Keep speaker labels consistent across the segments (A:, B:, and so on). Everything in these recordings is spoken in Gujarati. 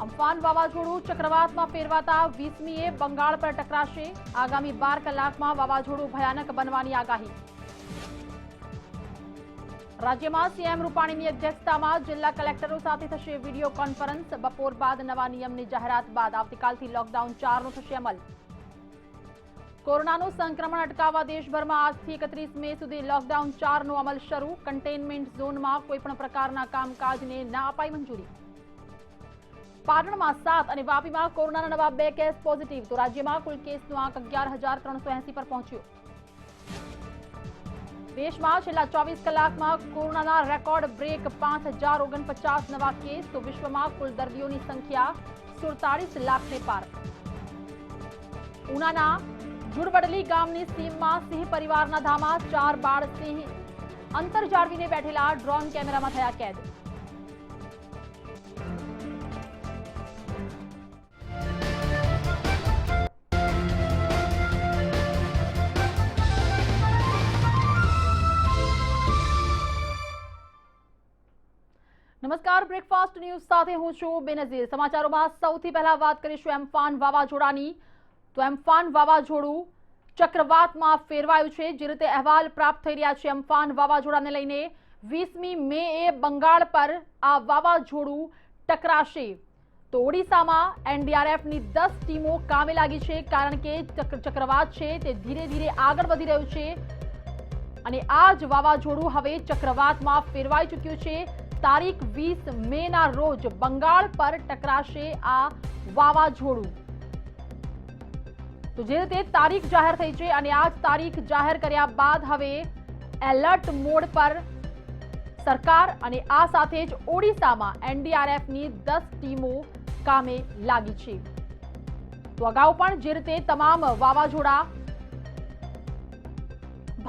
A: અમ્ફાન વાવાઝોડું ચક્રવાતમાં ફેરવાતા 20મીએ બંગાળ પર ટકરાશે। આગામી 12 કલાકમાં વાવાઝોડું ભયાનક બનવાની આગાહી। રાજ્યમાં સીએમ રૂપાણીની અધ્યક્ષતામાં જિલ્લા કલેક્ટરો સાથે થશે વિડીયો કોન્ફરન્સ। બપોર બાદ નવા નિયમની જાહેરાત બાદ આવતીકાલથી લોકડાઉન 4નો થશે અમલ। કોરોનાનું સંક્રમણ અટકાવવા દેશભરમાં આજથી 31 મે સુધી લોકડાઉન 4નો અમલ શરૂ। કન્ટેનમેન્ટ ઝોનમાં કોઈપણ પ્રકારના કામકાજને ના અપાઈ મંજૂરી। પાટણમાં 7 અને વાપીમાં કોરોનાના નવા 2 કેસ પોઝિટિવ, તો રાજ્યમાં કુલ કેસનો આંક 11,380 પર પહોંચ્યો। દેશમાં છેલ્લા 24 કલાકમાં કોરોનાના રેકોર્ડ બ્રેક 5,049 નવા કેસ, તો વિશ્વમાં કુલ દર્દીઓની સંખ્યા 47 લાખને પાર। ઉનાના જુડવડલી ગામની સીમમાં સિંહ પરિવારના ધામા 4 બાળ સિંહ અંતર જાળવીને બેઠેલા ડ્રોન કેમેરામાં થયા કેદ। નમસ્કાર, બ્રેકફાસ્ટ ન્યૂઝ સાથે હું છું બેનઝીર। સમાચારોમાં સૌથી પહેલા વાત કરીશું અમ્ફાન વાવાઝોડાની। તો અમ્ફાન વાવાઝોડું ચક્રવાતમાં ફેરવાયું છે। જે રીતે અહેવાલ પ્રાપ્ત થઈ રહ્યા છે અમ્ફાન વાવાઝોડાને લઈને 20મી મેએ બંગાળ પર આ વાવાઝોડું ટકરાશે। તો ઓડિશામાં એનડીઆરએફની 10 ટીમો કામે લાગી છે, કારણ કે ચક્રવાત છે તે ધીરે ધીરે આગળ વધી રહ્યું છે અને આ જ વાવાઝોડું હવે ચક્રવાતમાં ફેરવાઈ ચૂક્યું છે। તારીખ 20 મેના રોજ બંગાળ પર ટકરાશે આ વાવાઝોડું। તો જે રીતે તારીખ જાહેર થઈ છે અને આ જ તારીખ જાહેર કર્યા બાદ હવે એલર્ટ મોડ પર સરકાર અને આ સાથે જ ઓડિશામાં એનડીઆરએફની 10 ટીમો કામે લાગી છે। તો અગાઉ પણ જે રીતે તમામ વાવાઝોડા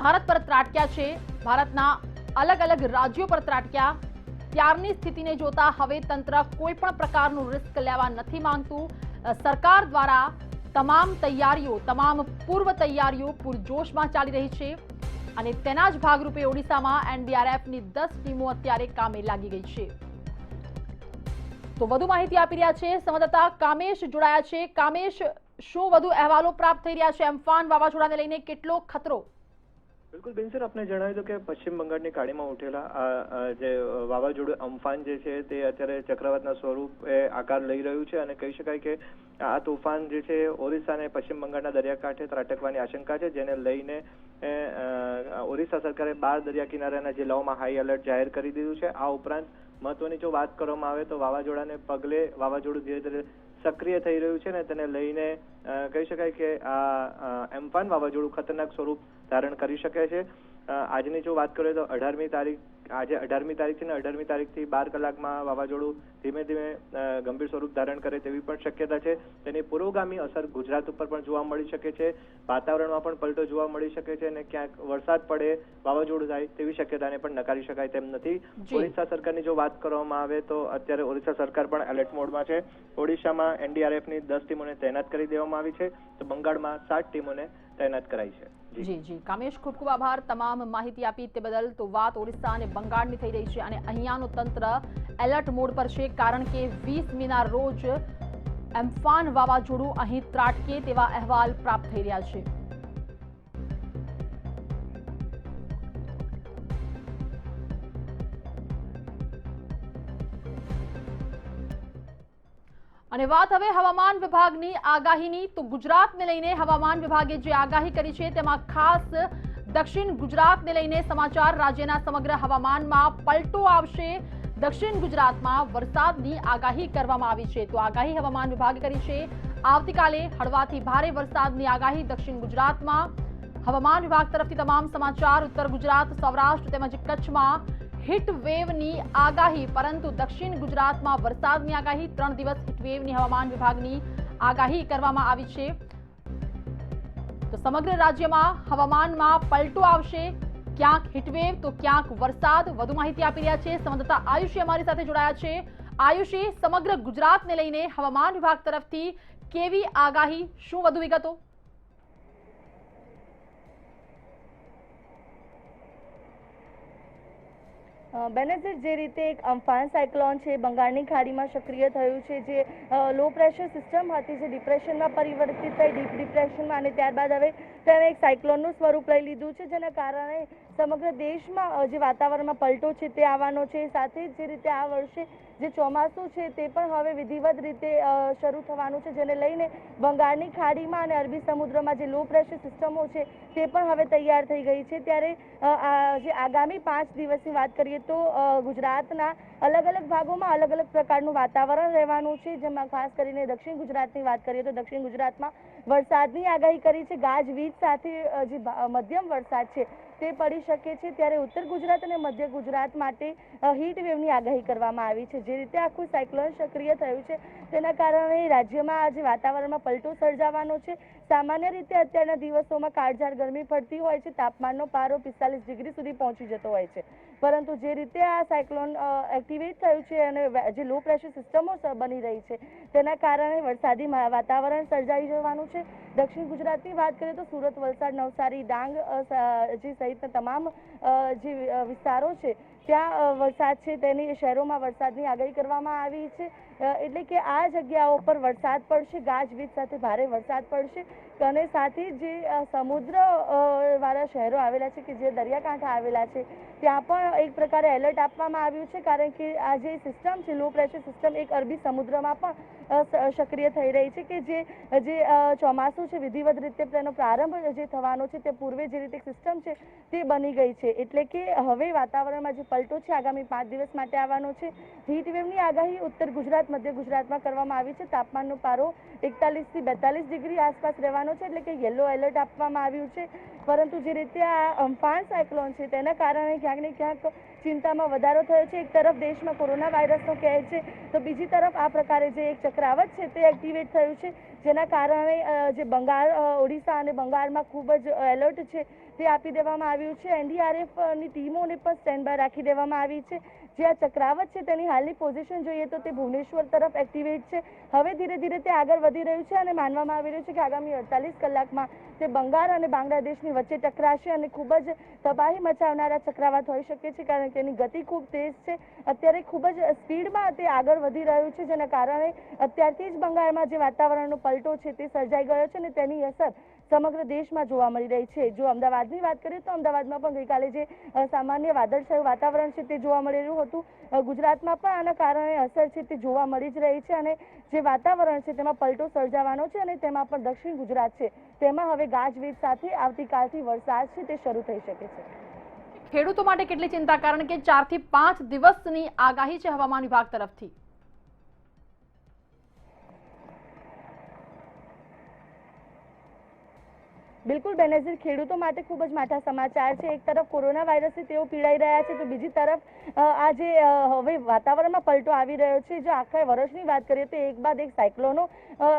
A: ભારત પર ત્રાટક્યા છે, ભારતના અલગ અલગ રાજ્યો પર ત્રાટક્યા, ત્યારની સ્થિતિને જોતા હવે તંત્ર કોઈ પણ પ્રકારનું રિસ્ક લેવા નથી માંગતું। સરકાર દ્વારા તમામ તૈયારીઓ, તમામ પૂર્વ તૈયારીઓ પૂરજોશમાં ચાલી રહી છે અને તેના જ ભાગરૂપે ઓડિશામાં એનડીઆરએફની 10 ટીમો અત્યારે કામે લાગી ગઈ છે। તો વધુ માહિતી આપી રહ્યા છે સંવાદદાતા કામેશ જોડાયા છે। કામેશ, શું વધુ અહેવાલો પ્રાપ્ત થઈ રહ્યા છે અમ્ફાન વાવાઝોડાને લઈને? કેટલો ખતરો?
B: બિલકુલ બેન સર, આપને જણાવ્યું હતું કે પશ્ચિમ બંગાળની ખાડીમાં ઉઠેલા જે વાવાઝોડું અમ્ફાન જે છે તે અત્યારે ચક્રવાતના સ્વરૂપે આકાર લઈ રહ્યું છે અને કહી શકાય કે આ તોફાન જે છે ઓરિસ્સા અને પશ્ચિમ બંગાળના દરિયાકાંઠે ત્રાટકવાની આશંકા છે, જેને લઈને ઓરિસ્સા સરકારે 12 દરિયા કિનારાના જિલ્લાઓમાં હાઈ એલર્ટ જાહેર કરી દીધું છે। આ ઉપરાંત મહત્વની જો વાત કરવામાં આવે તો વાવાઝોડાને પગલે વાવાઝોડું ધીરે ધીરે સક્રિય થઈ રહ્યું છે ને તેને લઈને કહી શકાય કે આ અમ્ફાન વાવાઝોડું ખતરનાક સ્વરૂપ ધારણ કરી શકે છે। આજની જો વાત કરીએ તો 18મી તારીખ, આજે 18મી તારીખ છે ને 18મી તારીખથી 12 કલાકમાં વાવાઝોડું ધીમે ધીમે ગંભીર સ્વરૂપ ધારણ કરે તેવી પણ શક્યતા છે। તેની પૂર્વગામી અસર ગુજરાત ઉપર પણ જોવા મળી શકે છે, વાતાવરણમાં પણ પલટો જોવા મળી શકે છે અને ક્યાંક વરસાદ પડે, વાવાઝોડું થાય તેવી શક્યતાને પણ નકારી શકાય તેમ નથી। ઓડિશા સરકારની જો વાત કરવામાં આવે તો અત્યારે ઓડિશા સરકાર પણ એલર્ટ મોડમાં છે। ઓડિશામાં એનડીઆરએફની 10 ટીમોને તૈનાત કરી દેવામાં આવી છે, તો બંગાળમાં 7 ટીમોને તૈનાત કરાઈ છે।
A: જી કામેશ, ખૂબ ખૂબ આભાર તમામ માહિતી આપી તે બદલ। તો વાત ઓડિશા અને બંગાળની થઈ રહી છે અને અહીંયાનું તંત્ર એલર્ટ મોડ પર છે, કારણ કે 20 મેના રોજ અમ્ફાન વાવાઝોડું અહીં ત્રાટકે તેવા અહેવાલ પ્રાપ્ત થઈ રહ્યા છે। અને વાત હવે હવામાન વિભાગની આગાહીની। તો ગુજરાતને લઈને હવામાન વિભાગે જે આગાહી કરી છે તેમાં ખાસ દક્ષિણ ગુજરાતને લઈને સમાચાર। રાજ્યના સમગ્ર હવામાનમાં પલટો આવશે। દક્ષિણ ગુજરાતમાં વરસાદની આગાહી કરવામાં આવી છે। તો આગાહી હવામાન વિભાગે કરી છે। આવતીકાલે હળવાથી ભારે વરસાદની આગાહી દક્ષિણ ગુજરાતમાં। હવામાન વિભાગ તરફથી તમામ સમાચાર। ઉત્તર ગુજરાત, સૌરાષ્ટ્ર તેમજ કચ્છમાં હીટ વેવની આગાહી, પરંતુ દક્ષિણ ગુજરાતમાં વરસાદની આગાહી। 3 દિવસ હીટ વેવની હવામાન વિભાગની આગાહી કરવામાં આવી છે। તો સમગ્ર રાજ્યમાં હવામાનમાં પલટો આવશે, ક્યાંક હીટવેવ તો ક્યાંક વરસાદ। વધુ માહિતી આપી રહ્યા છે સંવાદદાતા આયુષી અમારી સાથે જોડાયા છે। આયુષી, સમગ્ર ગુજરાતને લઈને હવામાન વિભાગ તરફથી કેવી આગાહી, શું વધુ વિગતો?
C: બેનઝીર, જે રીતે એક અમ્ફાન સાયક્લોન છે બંગાળની ખાડીમાં સક્રિય થયું છે, જે લો પ્રેશર સિસ્ટમ હતી જે ડિપ્રેશનમાં પરિવર્તિત થઈ ડીપ ડિપ્રેશનમાં, અને ત્યારબાદ હવે તેને એક સાયક્લોનનું સ્વરૂપ લઈ લીધું છે, જેના કારણે સમગ્ર દેશમાં જે વાતાવરણમાં પલટો છે તે આવવાનો છે. સાથે જ જે રીતે આ વર્ષે જે ચોમાસું છે તે પણ હવે વિધિવત રીતે શરૂ થવાનું છે, જેને લઈને બંગાળની ખાડીમાં અને અરબી સમુદ્રમાં જે લો પ્રેશર સિસ્ટમો છે તે પણ હવે તૈયાર થઈ ગઈ છે. ત્યારે જે આગામી 5 દિવસની વાત કરીએ તો ગુજરાતના અલગ અલગ ભાગોમાં અલગ અલગ પ્રકારનું વાતાવરણ રહેવાનું છે, જેમાં ખાસ કરીને દક્ષિણ ગુજરાતની વાત કરીએ તો દક્ષિણ ગુજરાતમાં વરસાદની આગાહી કરી છે. ગાજવીજ સાથે જે મધ્યમ વરસાદ છે તે પડી શકે છે. ત્યારે ઉત્તર ગુજરાત અને મધ્ય ગુજરાત માટે હીટ વેવની આગાહી કરવામાં આવી છે. જે રીતે આખું સાયક્લોન સક્રિય થયું છે તેના કારણે રાજ્યમાં આજે વાતાવરણમાં પલટો સર્જાવાનો છે. સામાન્ય રીતે અત્યારના દિવસોમાં કાળઝાળ ગરમી પડતી હોય છે, તાપમાનનો પારો 45 ડિગ્રી સુધી પહોંચી જતો હોય છે, પરંતુ જે રીતે આ સાયક્લોન એક્ટિવેટ થયું છે અને જે લો પ્રેશર સિસ્ટમો બની રહી છે તેના કારણે વરસાદી વાતાવરણ સર્જાઈ જવાનું છે. દક્ષિણ ગુજરાતની વાત કરીએ તો સુરત, વલસાડ, નવસારી, ડાંગ જે સહિતના તમામ જે વિસ્તારો છે ત્યાં વરસાદ છે તેની શહેરોમાં વરસાદની આગાહી કરવામાં આવી છે. એટલે કે આ જગ્યાઓ પર વરસાદ પડશે, ગાજવીજ સાથે ભારે વરસાદ પડશે, અને સાથે જે સમુદ્ર વાળા શહેરો આવેલા છે કે જે દરિયાકાંઠા આવેલા છે ત્યાં પણ એક પ્રકારે એલર્ટ આપવામાં આવ્યું છે, કારણ કે આ જે સિસ્ટમ છે લો પ્રેશર સિસ્ટમ એક અરબી સમુદ્રમાં પણ સક્રિય થઈ રહી છે, કે જે ચોમાસું છે વિધિવત રીતે તેનો પ્રારંભ જે થવાનો છે તે પૂર્વે જે રીતે સિસ્ટમ છે તે બની ગઈ છે. એટલે કે હવે વાતાવરણમાં જે પલટો છે આગામી 5 દિવસ માટે આવવાનો છે. હીટ વેવની આગાહી ઉત્તર ગુજરાત, મધ્ય ગુજરાતમાં કરવામાં આવી છે. તાપમાનનો પારો 41 થી 42 ડિગ્રી આસપાસ રહેવાનો છે, એટલે કે યલો એલર્ટ આપવામાં આવ્યું છે. પરંતુ જે રીતે આ અમ્ફાન સાયક્લોન છે તેના કારણે ક્યાંક ને ક્યાંક ચિંતામાં વધારો થયો છે. એક તરફ દેશમાં કોરોના વાયરસનો કહેર છે તો બીજી તરફ આ પ્રકારે જે એક ચક્રાવત છે તે એક્ટિવેટ થયું છે, જેના કારણે જે બંગાળ, ઓડિશા અને બંગાળમાં ખૂબ જ એલર્ટ છે તે આપી દેવામાં આવ્યું છે. એનડીઆરએફની ટીમોને પણ સ્ટેન્ડ બાય રાખી દેવામાં આવી છે. જે આ ચક્રાવત છે તેની હાલની પોઝિશન જોઈએ તો તે ભુવનેશ્વર તરફ એક્ટિવેટ છે. હવે ધીરે ધીરે તે આગળ વધી રહ્યું છે અને માનવામાં આવી રહ્યું છે કે આગામી 48 કલાકમાં તે બંગાળ અને બાંગ્લાદેશની વચ્ચે ટકરાશે અને ખૂબ જ તબાહી મચાવનારા ચક્રાવાત હોઈ શકે છે, કારણ કે તેની ગતિ ખૂબ તેજ છે. અત્યારે ખૂબ જ સ્પીડમાં તે આગળ વધી રહ્યું છે, જેના કારણે અત્યારથી જ બંગાળમાં જે વાતાવરણનો પલટો છે તે સર્જાઈ ગયો છે અને તેની અસર સમગ્ર દેશમાં જોવા મળી રહી છે. જો અમદાવાદની વાત કરીએ તો અમદાવાદમાં પણ ગઈકાલે જે સામાન્ય વાદળછાયું વાતાવરણ છે તે જોવા મળી રહ્યું હતું. ગુજરાતમાં પણ આના કારણે અસર છે તે જોવા મળી જ રહી છે, અને જે વાતાવરણ છે તેમાં પલટો સર્જાવાનો છે, અને તેમાં પણ દક્ષિણ ગુજરાત છે તેમાં હવે ગાજવીજ સાથે આવતીકાલથી વરસાદ છે તે શરૂ થઈ શકે છે.
A: ખેડૂતો માટે કેટલી ચિંતા, કારણ કે 4 થી 5 દિવસની આગાહી છે હવામાન વિભાગ તરફથી.
C: બિલકુલ બેનઝીર, ખેડૂતો માટે ખૂબ જ માઠા સમાચાર છે. એક તરફ કોરોના વાયરસથી તેઓ પીડાઈ રહ્યા છે તો બીજી તરફ આ જે હવે વાતાવરણમાં પલટો આવી રહ્યો છે. જો આખા વર્ષની વાત કરીએ તો એક બાદ એક સાયક્લોનો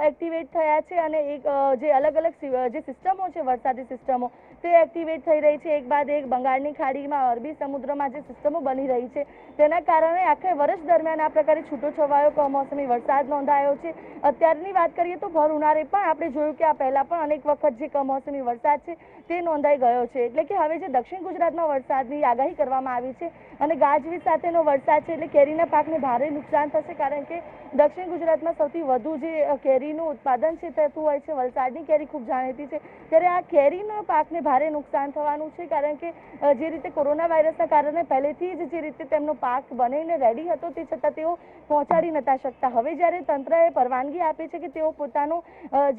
C: એક્ટિવેટ થયા છે અને એક જે અલગ અલગ જે સિસ્ટમો છે વરસાદી સિસ્ટમો તે એક્ટિવેટ થઈ રહી છે. એક બાદ એક બંગાળની ખાડીમાં, અરબી સમુદ્રમાં જે સિસ્ટમો બની રહી છે તેના કારણે આખા વર્ષ દરમિયાન આ પ્રકારે છૂટો છવાયો કમોસમી વરસાદ નોંધાયો છે. અત્યારની વાત કરીએ તો ભર ઉનાળે પણ આપણે જોયું કે આ પહેલા પણ અનેક વખત જે કમોસમી વરસાદ છે તે નોંધાઈ ગયો છે. એટલે કે હવે જે દક્ષિણ ગુજરાતમાં વરસાદની આગાહી કરવામાં આવી છે અને ગાજવીજ સાથેનો વરસાદ છે એટલે કેરીના પાકને ભારે નુકસાન થશે, કારણ કે દક્ષિણ ગુજરાતમાં સૌથી વધુ જે કેરીનું ઉત્પાદન છે થતું હોય છે. વલસાડની કેરી ખૂબ જાણીતી છે, ત્યારે આ કેરીના પાકને ભારે નુકસાન થવાનું છે, કારણ કે જે રીતે કોરોના વાયરસના કારણે પહેલેથી જ જે રીતે તેમનો પાક બનીને રેડી હતો તે છતાં તેઓ પહોંચાડી નતા શકતા. હવે જ્યારે તંત્રએ પરવાનગી આપી છે કે તેઓ પોતાનું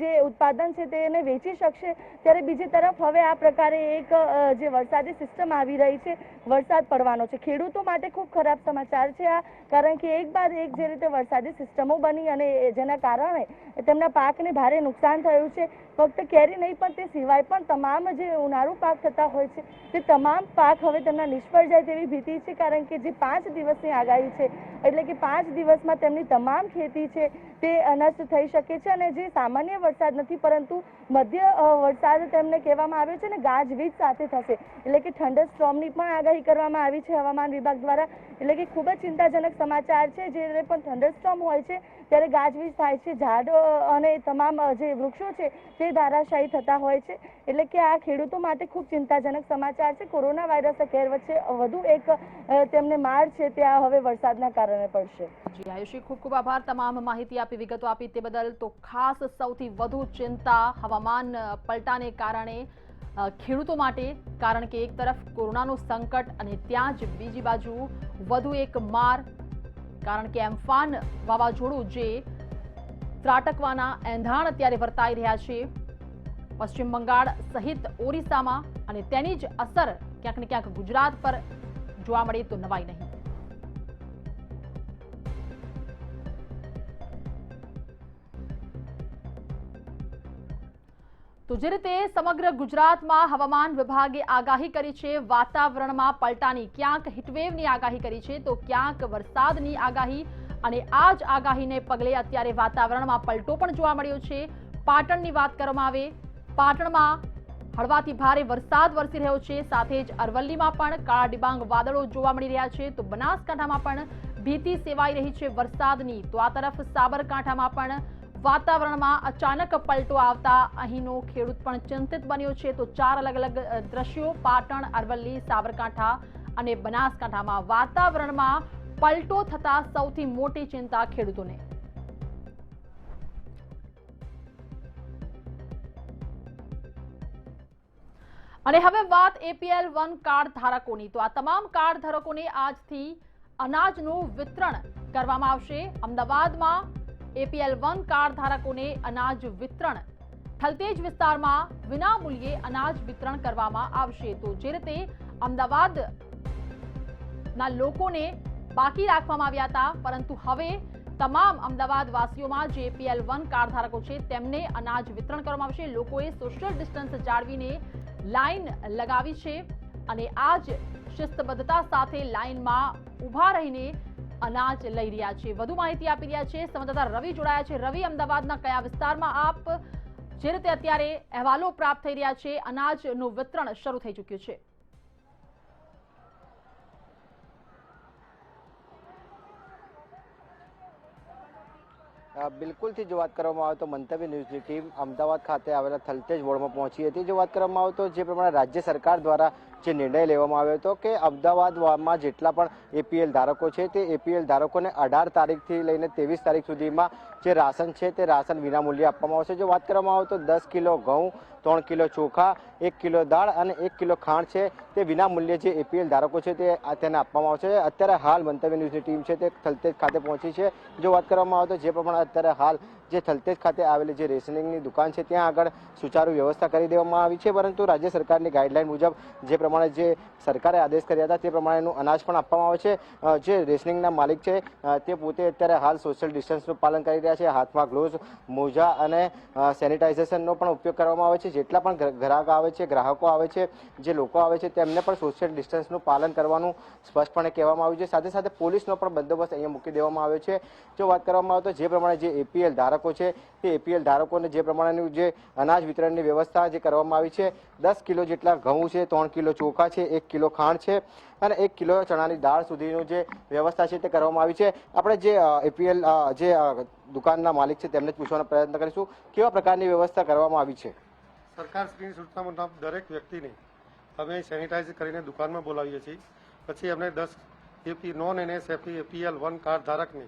C: જે ઉત્પાદન છે તેને વેચી શકશે, ત્યારે બીજી તરફ હવે આ પ્રકારે એક જે વરસાદી સિસ્ટમ આવી રહી છે, વરસાદ પડવાનો છે. ખેડૂતો માટે ખૂબ ખરાબ સમાચાર છે આ, કારણ કે એક બાદ એક જે રીતે વરસાદી સિસ્ટમો બની અને જેના કારણે તેમના પાકને ભારે નુકસાન થયું છે. ફક્ત કેરી નહીં પણ તે સિવાય પણ તમામ જે ઉનાળુ પાક થતા હોય છે તે તમામ પાક હવે તેમના નિષ્ફળ જાય તેવી ભીતિ છે, કારણ કે જે 5 દિવસની આગાહી છે એટલે કે 5 દિવસમાં તેમની તમામ ખેતી છે તે નષ્ટ થઈ શકે છે. અને જે સામાન્ય વરસાદ નથી પરંતુ મધ્ય વરસાદ તેમને કહેવામાં આવ્યો છે ને ગાજવીજ સાથે થશે, એટલે કે થંડર સ્ટોર્મની પણ આગાહી કરવામાં આવી છે હવામાન હવામાન વિભાગ દ્વારા, એટલે કે ખૂબ જ ચિંતાજનક સમાચાર છે. જ્યારે પણ થંડરસ્ટોર્મ હોય છે ત્યારે ગાજવીજ થાય છે, ઝાડ અને તમામ જે વૃક્ષો છે તે ધરાશાયી થતા હોય છે. એટલે કે આ ખેડૂતો માટે ખૂબ ચિંતાજનક સમાચાર છે. કોરોના વાયરસના કહેર વચ્ચે વધુ એક તેમને માર છે તે આ હવે વરસાદના કારણે પડશે.
A: જી આયુષી, ખૂબ ખૂબ આભાર. તમામ માહિતી આપી, વિગતો આપી તે બદલ. તો ખાસ સૌથી વધુ ચિંતા હવામાન પલટાને કારણે ખેડૂતો માટે, કારણ કે એક તરફ કોરોનાનું સંકટ અને ત્યાં જ બીજી બાજુ વધુ એક માર, કારણ કે એમ્ફાન વાવાઝોડું જે ત્રાટકવાના એંધાણ અત્યારે વર્તાઈ રહ્યા છે પશ્ચિમ બંગાળ સહિત ઓરિસ્સામાં, અને તેની જ અસર ક્યાંક ને ક્યાંક ગુજરાત પર જોવા મળે તો નવાઈ નહીં. તો જે રીતે સમગ્ર ગુજરાતમાં હવામાન વિભાગે આગાહી કરી છે, વાતાવરણમાં પલટાની, ક્યાંક હીટવેવની આગાહી કરી છે તો ક્યાંક વરસાદની આગાહી, અને આ જ આગાહીને પગલે અત્યારે વાતાવરણમાં પલટો પણ જોવા મળ્યો છે. પાટણની વાત કરવામાં આવે, પાટણમાં હળવાથી ભારે વરસાદ વરસી રહ્યો છે, સાથે જ અરવલ્લીમાં પણ કાળા ડિબાંગ વાદળો જોવા મળી રહ્યા છે. તો બનાસકાંઠામાં પણ ભીતિ સેવાઈ રહી છે વરસાદની. તો આ તરફ સાબરકાંઠામાં પણ વાતાવરણમાં અચાનક પલટો આવતા અહીંનો ખેડૂત પણ ચિંતિત બન્યો છે. તો 4 અલગ અલગ દ્રશ્યો, પાટણ, અરવલ્લી, સાબરકાંઠા અને બનાસકાંઠામાં વાતાવરણમાં પલટો થતા સૌથી મોટી ચિંતા ખેડૂતોને. અને હવે વાત APL1 કાર્ડ ધારકોની. તો આ તમામ કાર્ડ ધારકોને આજથી અનાજનું વિતરણ કરવામાં આવશે. અમદાવાદમાં APL1 કાર્ડ ધારકોને અનાજ વિતરણ થલતેજ વિસ્તારમાં વિનામૂલ્યે અનાજ વિતરણ કરવામાં આવશે. તો જે રીતે અમદાવાદના લોકોને બાકી રાખવામાં આવ્યા હતા, પરંતુ હવે તમામ અમદાવાદ વાસીઓમાં જે APL1 કાર્ડ ધારકો છે તેમને અનાજ વિતરણ કરવામાં આવશે. લોકોએ સોશિયલ ડિસ્ટન્સ જાળવીને લાઈન લગાવી છે અને આ જ શિસ્તબદ્ધતા સાથે લાઈનમાં ઊભા રહીને અનાજ લઈ રહ્યા છે. વધુ માહિતી આપી રહ્યા છે સંવાદદાતા રવિ જોડાયા છે. રવિ, અમદાવાદના કયા વિસ્તારમાં આપ, જે રીતે અત્યારે અહેવાલો પ્રાપ્ત થઈ રહ્યા છે, અનાજનું વિતરણ શરૂ થઈ ચૂક્યું છે?
D: બિલકુલથી જો વાત કરવામાં આવે તો મંતવ્ય ન્યૂઝની ટીમ અમદાવાદ ખાતે આવેલા થલતેજ વોર્ડમાં પહોંચી હતી. જો વાત કરવામાં આવે તો જે પ્રમાણે રાજ્ય સરકાર દ્વારા જે નિર્ણય લેવામાં આવ્યો હતો કે અમદાવાદમાં જેટલા પણ APL ધારકો છે તે APL ધારકોને 18 તારીખથી લઈને 23 તારીખ સુધીમાં જે રાશન છે તે રાશન વિનામૂલ્યે આપવામાં આવશે. જો વાત કરવામાં આવે તો 10 કિલો ઘઉં, 3 કિલો ચોખા, 1 કિલો દાળ અને 1 કિલો ખાંડ છે તે વિનામૂલ્યે જે APL ધારકો છે તેને આપવામાં આવશે. અત્યારે હાલ મંતવ્ય ન્યૂઝની ટીમ છે તે થલતેજ ખાતે પહોંચી છે. જો વાત કરવામાં આવે તો જે પ્રમાણે અત્યારે હાલ જે થલતેજ ખાતે આવેલી જે રેશનિંગની દુકાન છે ત્યાં આગળ સુચારુ વ્યવસ્થા કરી દેવામાં આવી છે, પરંતુ રાજ્ય સરકારની ગાઈડલાઈન મુજબ જે પ્રમાણે જે સરકારે આદેશ કર્યા હતા તે પ્રમાણેનું અનાજ પણ આપવામાં આવે છે. જે રેશનિંગના માલિક છે તે પોતે અત્યારે હાલ સોશિયલ ડિસ્ટન્સનું પાલન કરી રહ્યા છે. હાથમાં ગ્લોવ્સ, મોજા અને સેનિટાઇઝેશનનો પણ ઉપયોગ કરવામાં આવે છે. જેટલા પણ ગ્રાહકો આવે છે, જે લોકો આવે છે તેમને પણ સોશિયલ ડિસ્ટન્સનું પાલન કરવાનું સ્પષ્ટપણે કહેવામાં આવ્યું છે. સાથે સાથે પોલીસનો પણ બંદોબસ્ત અહીંયા મૂકી દેવામાં આવ્યો છે. જો વાત કરવામાં આવે તો જે પ્રમાણે જે APL ધારકો છે તે APL ધારકોને જે પ્રમાણેનું જે અનાજ વિતરણની વ્યવસ્થા જે કરવામાં આવી છે, 10 કિલો જેટલા ઘઉં છે, 3 કિલો ચોખા છે, 1 કિલો ખાંડ છે અને 1 કિલો ચણાની દાળ સુધીનું જે વ્યવસ્થા છે તે કરવામાં આવી છે. આપણે જે APL જે દુકાનના માલિક છે તેમને જ પૂછવાનો પ્રયત્ન કરીશું, કેવા પ્રકારની વ્યવસ્થા કરવામાં આવી છે?
E: સરકારશ્રીની સૂચના મુજબ દરેક વ્યક્તિને અમે સેનિટાઈઝ કરીને દુકાનમાં બોલાવીએ છીએ. પછી અમને 10 નોન NSFE APL1 કાર્ડ ધારકને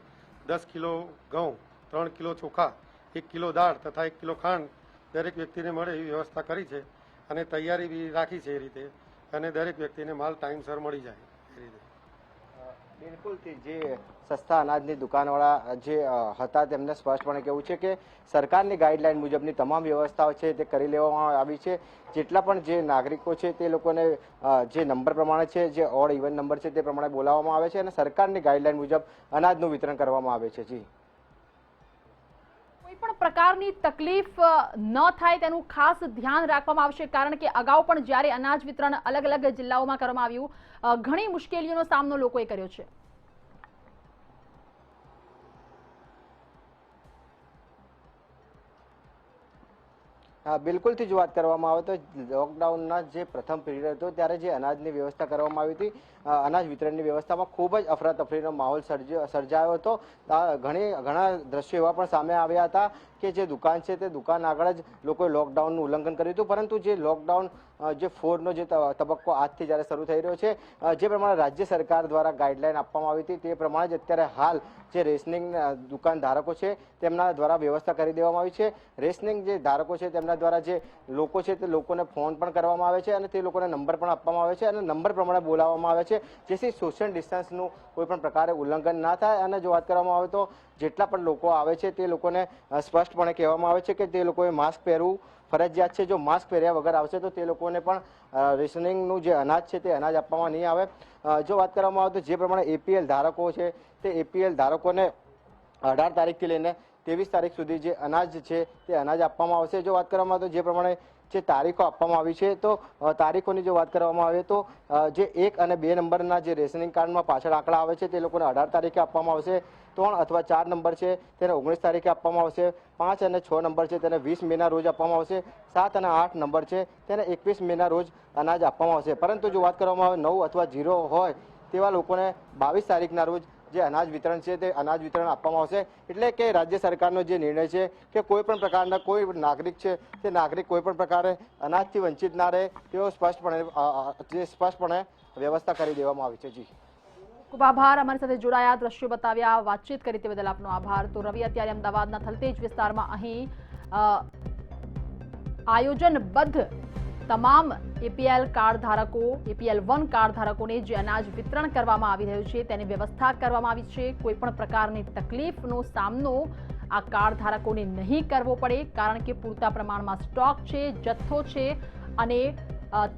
E: 10 કિલો ઘઉં, 3 કિલો ચોખા, 1 કિલો દાળ તથા 1 કિલો ખાંડ દરેક વ્યક્તિને મળે એવી વ્યવસ્થા કરી છે અને તૈયારી બી રાખી છે એ રીતે, અને દરેક વ્યક્તિને માલ ટાઈમસર મળી જાય એ રીતે.
D: બિલકુલથી જે સસ્તા અનાજની દુકાનવાળા જે હતા તેમને સ્પષ્ટપણે કહેવું છે કે સરકારની ગાઈડલાઈન મુજબની તમામ વ્યવસ્થાઓ છે તે કરી લેવામાં આવી છે. જેટલા પણ જે નાગરિકો છે તે લોકોને જે નંબર પ્રમાણે છે, જે ઓડ ઇવન નંબર છે તે પ્રમાણે બોલાવવામાં આવે છે અને સરકારની ગાઈડલાઈન મુજબ અનાજનું વિતરણ કરવામાં આવે છે. જી,
A: કોઈ પણ પ્રકારની તકલીફ ન થાય તેનું ખાસ ધ્યાન રાખવામાં આવશે, કારણ કે અગાઉ પણ જ્યારે અનાજ વિતરણ અલગ અલગ જિલ્લાઓમાં કરવામાં આવ્યું, ઘણી મુશ્કેલીઓનો સામનો લોકોએ કર્યો છે.
D: બિલકુલથી જો વાત કરવામાં આવે તો લોકડાઉનના જે પ્રથમ પીરિયડ હતો ત્યારે જે અનાજની વ્યવસ્થા કરવામાં આવી હતી, અનાજ વિતરણની વ્યવસ્થામાં ખૂબ જ અફરાતફરીનો માહોલ સર્જાયો હતો. ઘણા દ્રશ્યો એવા પણ સામે આવ્યા હતા કે જે દુકાન છે તે દુકાન આગળ જ લોકોએ લોકડાઉનનું ઉલ્લંઘન કર્યું હતું. પરંતુ જે લોકડાઉન જે 4નો જે તબક્કો આજથી જ્યારે શરૂ થઈ રહ્યો છે, જે પ્રમાણે રાજ્ય સરકાર દ્વારા ગાઈડલાઈન આપવામાં આવી હતી તે પ્રમાણે જ અત્યારે હાલ જે રેશનિંગ દુકાન ધારકો છે તેમના દ્વારા વ્યવસ્થા કરી દેવામાં આવી છે. રેશનિંગ જે ધારકો છે તેમના દ્વારા જે લોકો છે તે લોકોને ફોન પણ કરવામાં આવે છે અને તે લોકોને નંબર પણ આપવામાં આવે છે અને નંબર પ્રમાણે બોલાવવામાં આવે છે, જેથી સોશિયલ ડિસ્ટન્સનું કોઈ પણ પ્રકારે ઉલ્લંઘન ના થાય. અને જો વાત કરવામાં આવે તો જેટલા પણ લોકો આવે છે તે લોકોને સ્પષ્ટપણે કહેવામાં આવે છે કે તે લોકોએ માસ્ક પહેરવું ફરજિયાત છે. જો માસ્ક પહેર્યા વગર આવશે તો તે લોકોને પણ રેશનિંગનું જે અનાજ છે તે અનાજ આપવામાં નહીં આવે. જો વાત કરવામાં આવે તો જે પ્રમાણે એપીએલ ધારકો છે તે એપીએલ ધારકોને 18 તારીખથી લઈને 23 તારીખ સુધી જે અનાજ છે તે અનાજ આપવામાં આવશે. જો વાત કરવામાં આવે તો જે પ્રમાણે જે તારીખો આપવામાં આવી છે તો તારીખોની જો વાત કરવામાં આવે તો જે 1 અને 2 નંબરના જે રેશનિંગ કાર્ડમાં પાછળ આંકડા આવે છે તે લોકોને 18 તારીખે આપવામાં આવશે. 3 અથવા 4 નંબર છે તેને 19 તારીખે આપવામાં આવશે. 5 અને 6 નંબર છે તેને 20 મેના રોજ આપવામાં આવશે. 7 અને 8 નંબર છે તેને 21 મેના રોજ અનાજ આપવામાં આવશે. પરંતુ જો વાત કરવામાં આવે 9 અથવા 0 હોય તેવા લોકોને 22 તારીખના રોજ જે અનાજ વિતરણ છે તે અનાજ વિતરણ આપવામાં આવશે. એટલે કે રાજ્ય સરકારનો જે નિર્ણય છે કે કોઈ પણ પ્રકારના કોઈ નાગરિક છે તે નાગરિક કોઈ પણ પ્રકારે અનાજથી વંચિત ના રહે તેઓ સ્પષ્ટપણે વ્યવસ્થા કરી દેવામાં આવી છે. જી,
A: ખૂબ આભાર. અમારી સાથે જોડાયા, દ્રશ્યો બતાવ્યા, વાતચીત કરી તે બદલ આપનો આભાર. તો રવિ અત્યારે અમદાવાદના થલતેજ વિસ્તારમાં અહીં આયોજનબદ્ધ તમામ એપીએલ કાર્ડ ધારકો, એપીએલ 1 કાર્ડ ધારકોને જે અનાજ વિતરણ કરવામાં આવી રહ્યું છે તેની વ્યવસ્થા કરવામાં આવી છે. કોઈ પણ પ્રકારની તકલીફનો સામનો આ કાર્ડ ધારકોને નહીં કરવો પડે, કારણ કે પૂરતા પ્રમાણમાં સ્ટોક છે, જથ્થો છે અને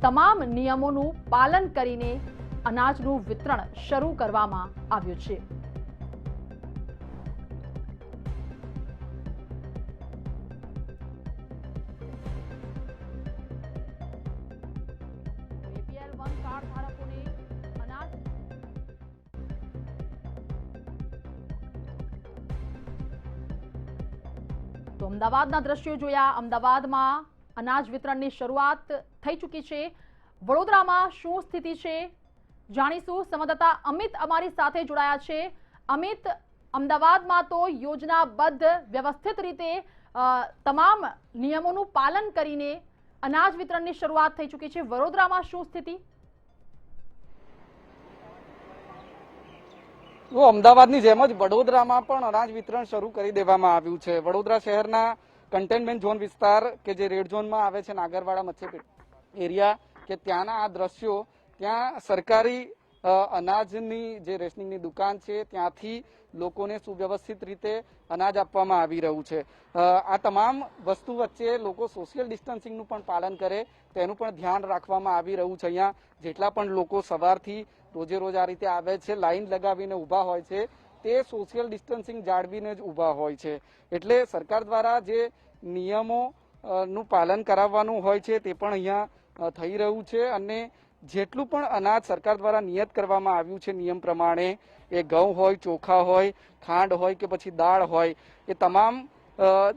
A: તમામ નિયમોનું પાલન કરીને અનાજનું વિતરણ શરૂ કરવામાં આવ્યું છે. એપીએલ 1 કાર્ડ ધારકોને અનાજ તો અમદાવાદના દ્રશ્યો જોયા. અમદાવાદમાં અનાજ વિતરણની શરૂઆત થઈ ચૂકી છે. વડોદરામાં શું સ્થિતિ છે જાણીશું. સંવાદદાતા અમિત અમારી સાથે જોડાયા છે. અમિત, અમદાવાદમાં તો યોજનાબદ્ધ વ્યવસ્થિત રીતે તમામ નિયમોનું પાલન કરીને અનાજ વિતરણની શરૂઆત થઈ ચૂકી છે. વડોદરામાં શું સ્થિતિ?
F: તો અમદાવાદની જેમ જ વડોદરામાં પણ અનાજ વિતરણ શરૂ કરી દેવામાં આવ્યું છે. વડોદરા શહેરના કન્ટેનમેન્ટ ઝોન વિસ્તાર કે જે રેડ ઝોનમાં આવે છે, નાગરવાડા મચ્છેપેટ એરિયા, કે ત્યાંના આ દ્રશ્યો, ત્યાં સરકારી અનાજની જે રેશનિંગની દુકાન છે ત્યાંથી લોકોને સુવ્યવસ્થિત રીતે અનાજ આપવામાં આવી રહ્યું છે. આ તમામ વસ્તુ વચ્ચે લોકો સોશિયલ ડિસ્ટન્સિંગનું પણ પાલન કરે તેનું પણ ધ્યાન રાખવામાં આવી રહ્યું છે. અહીંયા જેટલા પણ લોકો સવારથી રોજે રોજ આ રીતે આવે છે, લાઈન લગાવીને ઊભા હોય છે, તે સોશિયલ ડિસ્ટન્સિંગ જાળવીને જ ઊભા હોય છે. એટલે સરકાર દ્વારા જે નિયમોનું પાલન કરાવવાનું હોય છે તે પણ અહીંયા થઈ રહ્યું છે. અને જેટલું પણ અનાજ સરકાર દ્વારા નિયત કરવામાં આવ્યું છે નિયમ પ્રમાણે, એ ઘઉં હોય, ચોખા હોય, ખાંડ હોય કે પછી દાળ હોય, એ તમામ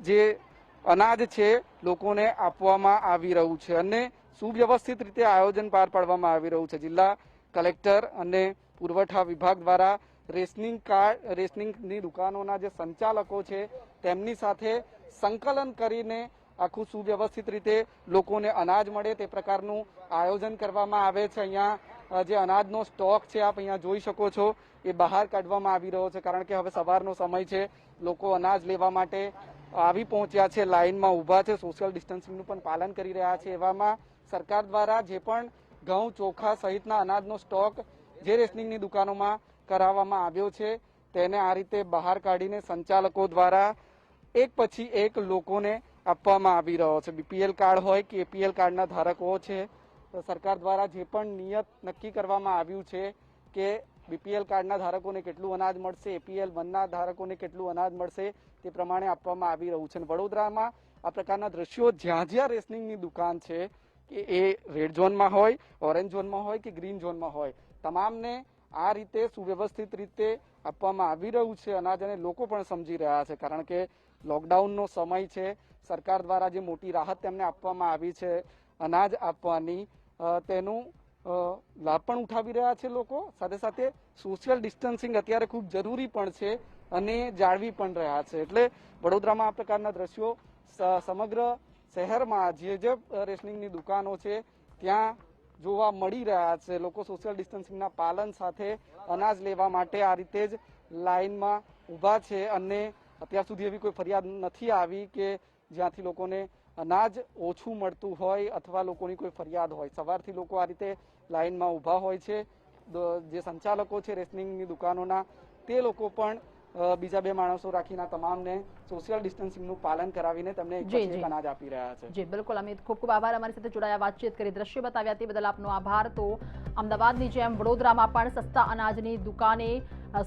F: જે અનાજ છે લોકોને આપવામાં આવી રહ્યું છે અને સુવ્યવસ્થિત રીતે આયોજન પાર પાડવામાં આવી રહ્યું છે. જિલ્લા કલેક્ટર અને પુરવઠા વિભાગ દ્વારા રેશનિંગની દુકાનોના જે સંચાલકો છે તેમની સાથે સંકલન કરીને આખું સુવ્યવસ્થિત રીતે લોકોને અનાજ મળે તે પ્રકારનું આયોજન કરવામાં આવે છે. અહીંયા જે અનાજનો સ્ટોક છે આપ અહીંયા જોઈ શકો છો, એ બહાર કાઢવામાં આવી રહ્યો છે, કારણ કે હવે સવારનો સમય છે, લોકો અનાજ લેવા માટે આવી પહોંચ્યા છે, લાઇનમાં ઊભા છે, સોશિયલ ડિસ્ટન્સિંગનું પણ પાલન કરી રહ્યા છે. એવામાં સરકાર દ્વારા જે પણ ઘઉં, ચોખા સહિતના અનાજનો સ્ટોક જે રેશનિંગની દુકાનોમાં કરાવવામાં આવ્યો છે તેને આ રીતે બહાર કાઢીને સંચાલકો દ્વારા એક પછી એક લોકોને આપવામાં આવી રહ્યો છે. બીપીએલ કાર્ડ હોય કે એપીએલ કાર્ડના ધારકો છે, સરકાર દ્વારા જે પણ નિયત નક્કી કરવામાં આવ્યું છે કે બીપીએલ કાર્ડના ધારકોને કેટલું અનાજ મળશે, એપીએલ 1ના ધારકોને કેટલું અનાજ મળશે, તે પ્રમાણે આપવામાં આવી રહ્યું છે. વડોદરામાં આ પ્રકારના દ્રશ્યો જ્યાં જ્યાં રેશનિંગની દુકાન છે, કે એ રેડ ઝોનમાં હોય, ઓરેન્જ ઝોનમાં હોય કે ગ્રીન ઝોનમાં હોય, તમામને આ રીતે સુવ્યવસ્થિત રીતે આપવામાં આવી રહ્યું છે અનાજ, અને લોકો પણ સમજી રહ્યા છે, કારણ કે લોકડાઉનનો સમય છે. સરકાર દ્વારા જે મોટી રાહત તેમને આપવામાં આવી છે અનાજ આપવાની, તેનું લાભ પણ ઉઠાવી રહ્યા છે લોકો. સાથે સાથે સોશિયલ ડિસ્ટન્સિંગ અત્યારે ખૂબ જરૂરી પણ છે અને જાળવી પણ રહ્યા છે. એટલે વડોદરામાં આ પ્રકારના દ્રશ્યો સમગ્ર શહેરમાં જે રેશનિંગની દુકાનો છે ત્યાં જોવા મળી રહ્યા છે. લોકો સોશિયલ ડિસ્ટન્સિંગના પાલન સાથે અનાજ લેવા માટે આ રીતે જ લાઇનમાં ઊભા છે, અને અત્યાર સુધી એવી કોઈ ફરિયાદ નથી આવી કે જ્યાંથી લોકોને અનાજ ઓછું મળતું હોય અથવા લોકોની કોઈ ફરિયાદ હોય. સવારથી લોકો આ રીતે લાઇનમાં ઊભા હોય છે. જે સંચાલકો છે રેશનિંગની દુકાનોના, તે લોકો પણ બીજા બે માણસો રાખીને તમામને સોશિયલ ડિસ્ટન્સિંગનું પાલન કરાવીને તેમને એક પછી એક અનાજ આપી રહ્યા છે.
A: જી બિલકુલ અમિત, ખૂબ ખૂબ આભાર અમારી સાથે જોડાયા, વાતચીત કરી, દ્રશ્ય બતાવ્યા તે બદલ આપનો આભાર. તો અમદાવાદની જેમ વડોદરામાં પણ સસ્તા અનાજની દુકાને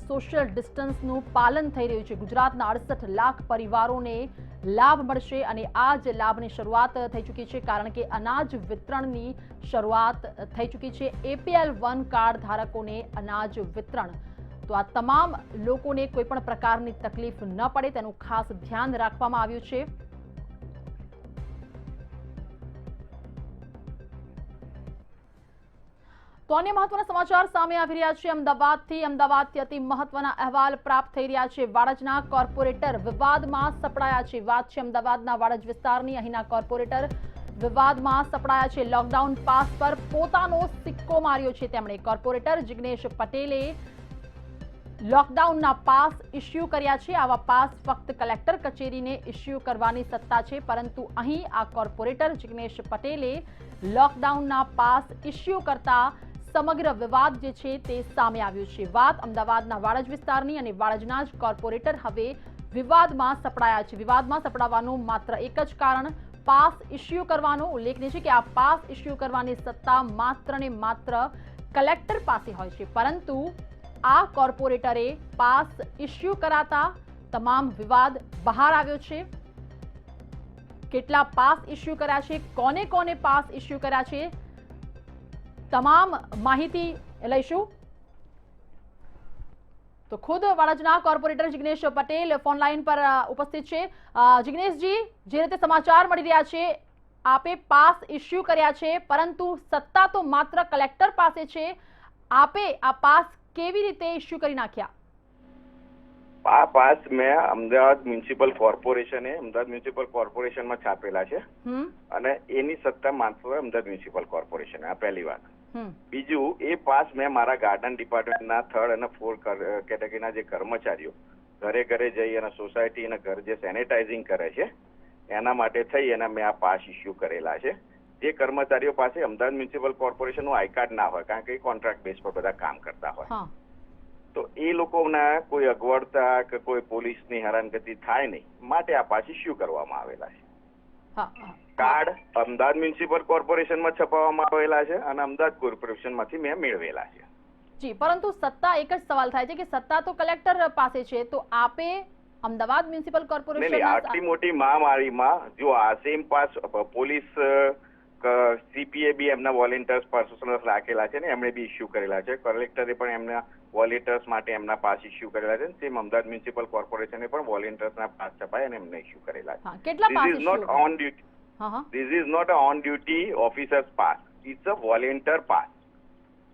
A: સોશિયલ ડિસ્ટન્સનું પાલન થઈ રહ્યું છે. ગુજરાતના 68 લાખ પરિવારોને લાભ મળશે અને આ જ લાભની શરૂઆત થઈ ચૂકી છે, કારણ કે અનાજ વિતરણની શરૂઆત થઈ ચૂકી છે. APL 1 કાર્ડ ધારકોને અનાજ વિતરણ. તો આ તમામ લોકોને કોઈ પણ પ્રકારની તકલીફ ન પડે તેનું ખાસ ધ્યાન રાખવામાં આવ્યું છે. તો અન્ય મહત્વના સમાચાર સામે આવી રહ્યા છે. અમદાવાદથી અતિ મહત્વના અહેવાલ પ્રાપ્ત થઈ રહ્યા છે. વાડજના કોર્પોરેટર વિવાદમાં સપડાયા છે. વાત છે અમદાવાદના વાડજ વિસ્તારની. અહીંના કોર્પોરેટર વિવાદમાં સપડાયા છે. લોકડાઉન પાસ પર પોતાનો સિક્કો માર્યો છે તેમણે. કોર્પોરેટર જિગ્નેશ પટેલે લોકડાઉનના પાસ ઇસ્યુ કર્યા છે. આવા પાસ ફક્ત કલેક્ટર કચેરીને ઇસ્યુ કરવાની સત્તા છે, પરંતુ અહીં આ કોર્પોરેટર જિગ્નેશ પટેલે લોકડાઉનના પાસ ઇસ્યુ કરતા સમગ્ર વિવાદ જે છે તે સામે આવ્યું છે. વાત અમદાવાદના વાડજ વિસ્તારની, અને વાડજના જ કોર્પોરેટર હવે વિવાદમાં સપડાયા છે. વિવાદમાં સપડાવવાનું માત્ર એક જ કારણ, પાસ ઇસ્યુ કરવાનો. ઉલ્લેખનીય છે કે આ પાસ ઇસ્યુ કરવાની સત્તા માત્ર ને માત્ર કલેક્ટર પાસે હોય છે, પરંતુ આ કોર્પોરેટરે પાસ ઇસ્યુ કરાતા તમામ વિવાદ બહાર આવ્યો છે. કેટલા પાસ ઇસ્યુ કર્યા છે, કોને કોને પાસ ઇસ્યુ કર્યા છે, તમામ માહિતી લઈશું. તો ખુદ વાડજના corporator Jignesh Patel phone line પર ઉપસ્થિત છે. જિગ્નેશજી, જે રીતે સમાચાર મળી રહ્યા છે, આપે પાસ ઇસ્યુ કર્યા છે, પરંતુ સત્તા તો માત્ર કલેક્ટર પાસે છે. આપે આ પાસ કેવી રીતે ઇસ્યુ કરી નાખ્યા?
G: આ પાસ મેં અમદાવાદ મ્યુનિસિપલ કોર્પોરેશનમાં છાપેલા છે, અને એની સત્તા માત્ર અમદાવાદ મ્યુનિસિપલ કોર્પોરેશન. આ પહેલી વાત. બીજું, એ પાસ મેં મારા ગાર્ડન ડિપાર્ટમેન્ટના 3rd અને 4th કેટેગરીના જે કર્મચારીઓ ઘરે ઘરે જઈ અને સોસાયટી અને ઘર જે સેનેટાઇઝિંગ કરે છે એના માટે થઈ અને મેં આ પાસ ઇસ્યુ કરેલા છે. જે કર્મચારીઓ પાસે અમદાવાદ મ્યુનિસિપલ કોર્પોરેશનનું આઈ કાર્ડ ના હોય, કારણ કે એ કોન્ટ્રાક્ટ બેઝ પર બધા કામ કરતા હોય, તો એ લોકોના કોઈ અગવડતા કે કોઈ પોલીસની હેરાનગતિ થાય નહીં માટે આ પાસ ઇસ્યુ કરવામાં આવેલા છે. કાર્ડ અમદાવાદ મ્યુનિસિપલ કોર્પોરેશનમાં છપાવવામાં આવેલા છે અને અમદાવાદ કોર્પોરેશનમાંથી મેં મેળવેલા છે.
A: જી, પરંતુ સત્તા, એક જ સવાલ થાય છે કે સત્તા તો કલેક્ટર પાસે છે, તો આપે અમદાવાદ મ્યુનિસિપલ કોર્પોરેશન
G: આટલી મોટી મહામારીમાં જો આ સેમ પાસ પોલીસ CPA બી એમના વોલેન્ટિયર્સ પર્સનલ રાખેલા છે ને, એમણે બી ઇસ્યુ કરેલા છે. કલેક્ટરે પણ એમના વોલેન્ટિયર્સ માટે એમના પાસ ઇસ્યુ કરેલા છે. સેમ અમદાવાદ મ્યુનિસિપલ કોર્પોરેશને પણ વોલેન્ટિયર્સના પાસ છપાય અને એમને ઇસ્યુ કરેલા છે.
A: કેટલા pass
G: is not on duty. This is not a on duty officer's pass. It's a volunteer pass.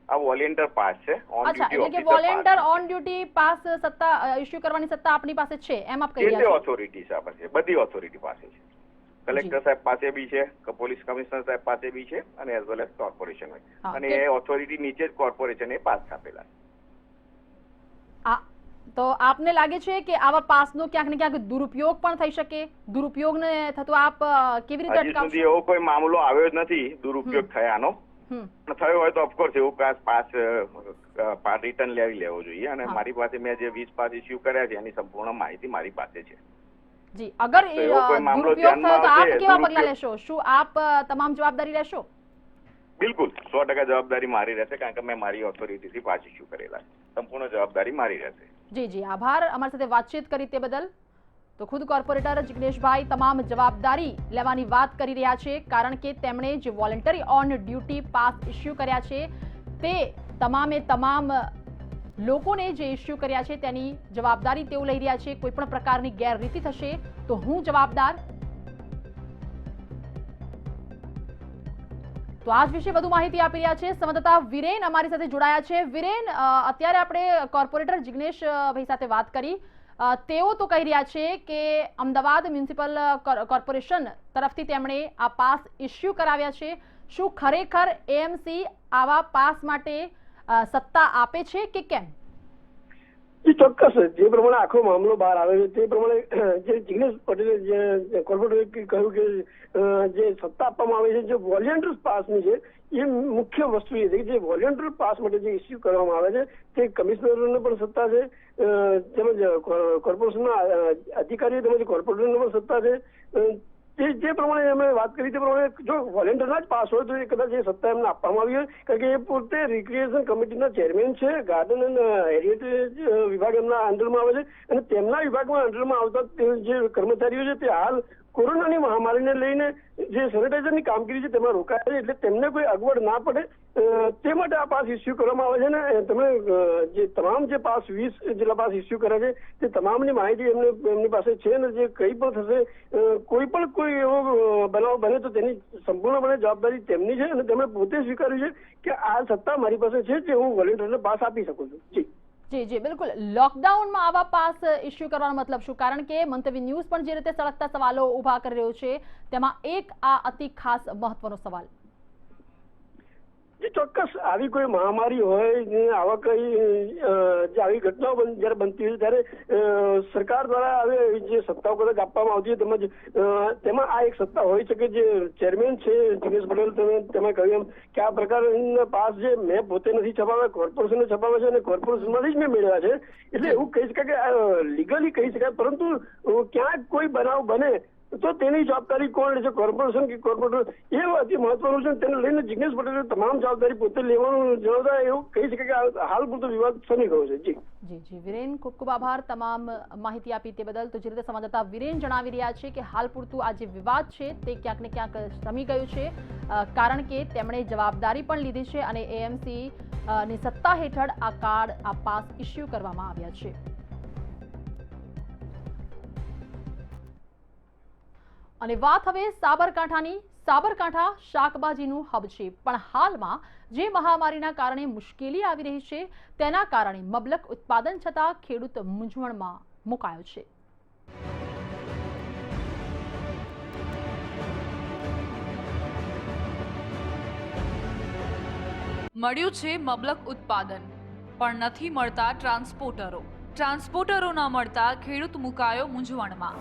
G: આ વોલેન્ટિયર પાસ છે. ઓન ડ્યુટી
A: એટલે કે વોલેન્ટિયર ઓન ડ્યુટી પાસ સત્તા ઇસ્યુ કરવાની સત્તા આપની પાસે છે, એમ આપ કહી રહ્યા છો?
G: ઓથોરિટી પાસે છે, બધી ઓથોરિટી પાસે છે. કલેક્ટર સાહેબ પાસે બી છે, પોલીસ કમિશનર સાહેબ પાસે બી છે, અને એઝ વેલ એઝ કોર્પોરેશન. અને એ ઓથોરિટી નીચે જ કોર્પોરેશને પાસ છાપેલા છે.
A: તો આપને લાગે છે કે આવા પાસનો ક્યાંક ને ક્યાંક દુરુપયોગ પણ થઈ શકે? દુરુપયોગને થતો આપ કેવી રીતે
G: અટકાવશો? હજી સુધી એવો કોઈ મામલો આવ્યો જ નથી દુરુપયોગ થયાનો. થયો હોય તો ઓફકોર્સ એવું પાસ રિટર્ન લેવો જોઈએ, અને મારી પાસે મેં જે 20 પાસ ઇસ્યુ કર્યા છે એની સંપૂર્ણ માહિતી મારી પાસે છે.
A: જી, અગર દુરુપયોગ થયો તો આપ કેવા પગલાં લેશો? શું આપ તમામ જવાબદારી લેશો?
G: બિલકુલ 100% જવાબદારી મારી રહેશે, કારણ કે મેં મારી ઓથોરિટીથી પાસ ઇસ્યુ કરેલા છે. સંપૂર્ણ જવાબદારી મારી રહેશે.
A: જી જી, આભાર અમારી સાથે વાતચીત કરી તે બદલ. તો ખુદ કોર્પોરેટર જિગ્નેશભાઈ તમામ જવાબદારી લેવાની વાત કરી રહ્યા છે, કારણ કે તેમણે જે voluntary on duty pass issue કર્યા છે તે તમામે તમામ લોકોને જે ઇસ્યુ કર્યા છે તેની જવાબદારી તેઓ લઈ રહ્યા છે. કોઈ પણ પ્રકારની ગેરરીતિ થશે તો હું જવાબદાર. તો આજ વિશે વધુ માહિતી આપી રહ્યા છે સંવાદદાતા વિરેન અમારી સાથે જોડાયા છે. વિરેન, અત્યારે આપણે કોર્પોરેટર જિગ્નેશ ભાઈ સાથે વાત કરી. તેઓ તો કહી રહ્યા છે કે અમદાવાદ મ્યુનિસિપલ કોર્પોરેશન તરફથી તેમણે આ પાસ ઇસ્યુ કરાવ્યા છે. શું ખરેખર એએમસી આવા પાસ માટે સત્તા આપે છે કે કેમ?
H: ચોક્કસ જે પ્રમાણે આખો મામલો બહાર આવે છે તે પ્રમાણે જે જિગ્નેશ પટેલે જે કોર્પોરેટરે કહ્યું કે જે સત્તા આપવામાં આવે છે જે વોલેન્ટિયર પાસની છે એ મુખ્ય વસ્તુ એ છે કે જે વોલેન્ટિયર પાસ માટે જે ઇસ્યુ કરવામાં આવે છે તે કમિશનરોને પણ સત્તા છે, તેમજ કોર્પોરેશનના અધિકારીઓ તેમજ કોર્પોરેટરને પણ સત્તા છે. જે પ્રમાણે અમે વાત કરી તે પ્રમાણે જો વોલેન્ટિયરના જ પાસ હોય તો એ કદાચ એ સત્તા એમને આપવામાં આવી હોય, કારણ કે એ પોતે રિક્રિએશન કમિટીના ચેરમેન છે. ગાર્ડન એન્ડ હેરિટેજ વિભાગ એમના અંડરમાં આવે છે અને તેમના વિભાગમાં અંડરમાં આવતા જે કર્મચારીઓ છે તે હાલ કોરોનાની મહામારીને લઈને જે સેનિટાઈઝરની કામગીરી છે તેમાં રોકાયા છે, એટલે તેમને કોઈ અગવડ ના પડે તે માટે આ પાસ ઇસ્યુ કરવામાં આવે છે. ને તમે જે તમામ જે પાસ 20 જેટલા પાસ ઇસ્યુ કર્યા છે તે તમામની માહિતી એમની પાસે છે ને જે કંઈ પણ થશે કોઈ એવો બનાવ બને તો તેની સંપૂર્ણપણે જવાબદારી તેમની છે અને તેમણે પોતે સ્વીકાર્યું છે કે આ સત્તા મારી પાસે છે જે હું વોલેન્ટિયરને પાસ આપી શકું છું.
A: જી બિલકુલ. લોકડાઉનમાં આવા પાસ ઇસ્યુ કરવાનો મતલબ શું? કારણ કે મંતવ્ય ન્યૂઝ પણ જે રીતે સળગતા સવાલો ઉભા કરી રહ્યો છે તેમાં એક આ અતિ ખાસ મહત્વનો સવાલ.
H: ચોક્કસ આવી કોઈ મહામારી હોય, આવા કઈ આવી ઘટનાઓ જયારે બનતી હોય ત્યારે સરકાર દ્વારા હવે જે સત્તાઓ કદાચ આપવામાં આવતી હોય તેમજ તેમાં આ એક સત્તા હોઈ શકે. જે ચેરમેન છે જિગ્નેશ પટેલ તમે કહ્યું એમ કે આ પ્રકારના પાસ જે મેં પોતે નથી છપાવ્યા, કોર્પોરેશને છપાવ્યા છે અને કોર્પોરેશનમાંથી જ મેં મેળવ્યા છે, એટલે એવું કહી શકાય કે લીગલી કહી શકાય. પરંતુ ક્યાંક કોઈ બનાવ બને તો તેની જવાબદારી કોણ લે છે, કોર્પોરેશન કે કોર્પોરેટર? એ અતિ મહત્વનું છે. તેને લઈને જિગ્નેશ પટેલે તમામ જવાબદારી પોતે લેવાનું જવાબદાર એવું કહી શકે કે હાલ પૂરતો વિવાદ શમી ગયો છે.
A: જી વિરેન, ખૂબ ખૂબ આભાર તમામ માહિતી આપી તે બદલ. તો જે રીતે સંવાદદાતા વિરેન જણાવી રહ્યા છે કે હાલ પૂરતું આ જે વિવાદ છે તે ક્યાંક ને ક્યાંક શમી ગયું છે, કારણ કે તેમણે જવાબદારી પણ લીધી છે અને એએમસી ની સત્તા હેઠળ આ પાસ ઇસ્યુ કરવામાં આવ્યા છે. અને વાત હવે સાબરકાંઠાની. સાબરકાંઠા શાકભાજીનું હબ છે, પણ હાલમાં જે મહામારીના કારણે મુશ્કેલી આવી રહી છે તેના કારણે મબલક ઉત્પાદન છતાં ખેડૂત મૂંઝવણમાં મુકાયો છે.
I: મળ્યું છે મબલક ઉત્પાદન, પણ નથી મળતા ટ્રાન્સપોર્ટરો ન મળતા ખેડૂત મુકાયો મૂંઝવણમાં.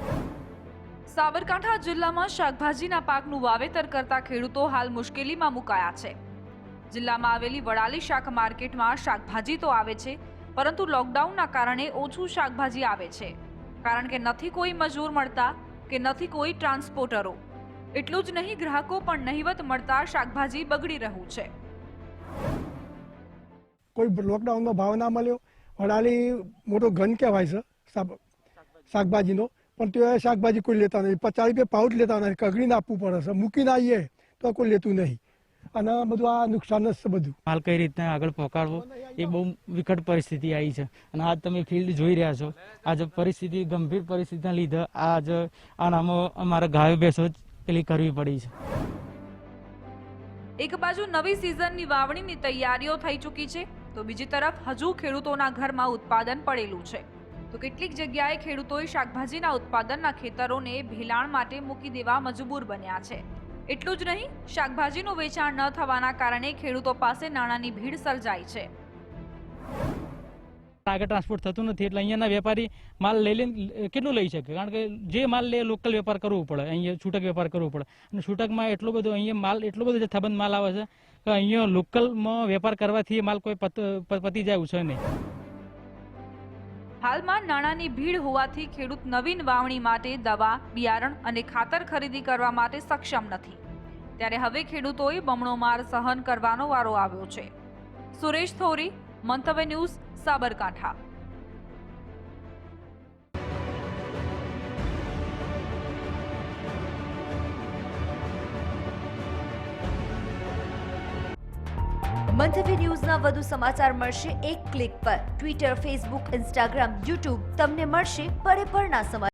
I: સાબરકાંઠા જિલ્લામાં શાકભાજીના પાકનું વાવેતર કરતા ખેડૂતો હાલ મુશ્કેલીમાં મુકાયા છે. જિલ્લામાં આવેલી વડાલી શાક માર્કેટમાં શાકભાજી તો આવે છે, પરંતુ લોકડાઉનના કારણે ઓછું શાકભાજી આવે છે, કારણ કે નથી કોઈ મજૂર મળતા કે નથી કોઈ ટ્રાન્સપોર્ટરો. એટલું જ નહીં, ગ્રાહકો પણ નહિવત મળતા શાકભાજી બગડી રહ્યું છે.
J: કોઈ લોકડાઉનનો ભાવ ના મળ્યો. વડાલી મોટો ઘન કહેવાય છે શાકભાજીનો, પણ તે શાકભાજી કોઈ લેતા નથી. 50 રૂપિયા પાઉચ લેતા નથી, કગડીને આપવું પડે છે. મૂકીને આવીએ તો કોઈ લેતું નહીં અને બધું આ નુકસાન જ છે. બધું
K: માલ કઈ રીતના આગળ પહોંચાડવો એ બહુ વિકટ પરિસ્થિતિ આવી છે અને આજ તમે ફિલ્ડ જોઈ રહ્યા છો. આજે પરિસ્થિતિ ગંભીર પરિસ્થિતિના લીધે આજ આનામાં અમારે ગાયો ભેંસો જ પેલી કરવી પડી છે.
I: એક બાજુ નવી સિઝનની વાવણીની તૈયારીઓ થઈ ચૂકી છે, તો બીજી તરફ હજુ ખેડૂતોના ઘરમાં ઉત્પાદન પડેલું છે. તો કેટલીક જગ્યાએ ખેડૂતોએ શાકભાજીના ઉત્પાદનના ખેતરોને ભેલાણ માટે મૂકી દેવા મજબૂર બન્યા છે. એટલું જ નહીં, શાકભાજીનું વેચાણ ન થવાના કારણે ખેડૂતો પાસે નાણાંની ભીડ સર્જાઈ છે.
K: આગળ ટ્રાન્સપોર્ટ થતું નથી એટલે અહીંયાના વેપારી માલ લઈને કેટલું લઈ શકે? કારણ કે જે માલ લે લોકલ વેપાર કરવો પડે, અહીંયા છૂટક વેપાર કરવો પડે અને છૂટકમાં એટલો બધો અહીંયા માલ એટલો બધો જથ્થાબંધ માલ આવે છે કે અહીંયા લોકલમાં વેપાર કરવાથી માલ કોઈ પતી જાય છે નહીં.
I: હાલમાં નાણાંની ભીડ હોવાથી ખેડૂત નવીન વાવણી માટે દવા, બિયારણ અને ખાતર ખરીદી કરવા માટે સક્ષમ નથી. ત્યારે હવે ખેડૂતોએ બમણો માર સહન કરવાનો વારો આવ્યો છે. સુરેશ થોરી, મંતવ્ય ન્યૂઝ, સાબરકાંઠા.
L: મંતવ્ય ન્યૂઝના વધુ સમાચાર મળશે એક ક્લિક પર. ટ્વિટર, ફેસબુક, ઇન્સ્ટાગ્રામ, યુટ્યુબ તમને મળશે પળે પળના સમાચાર.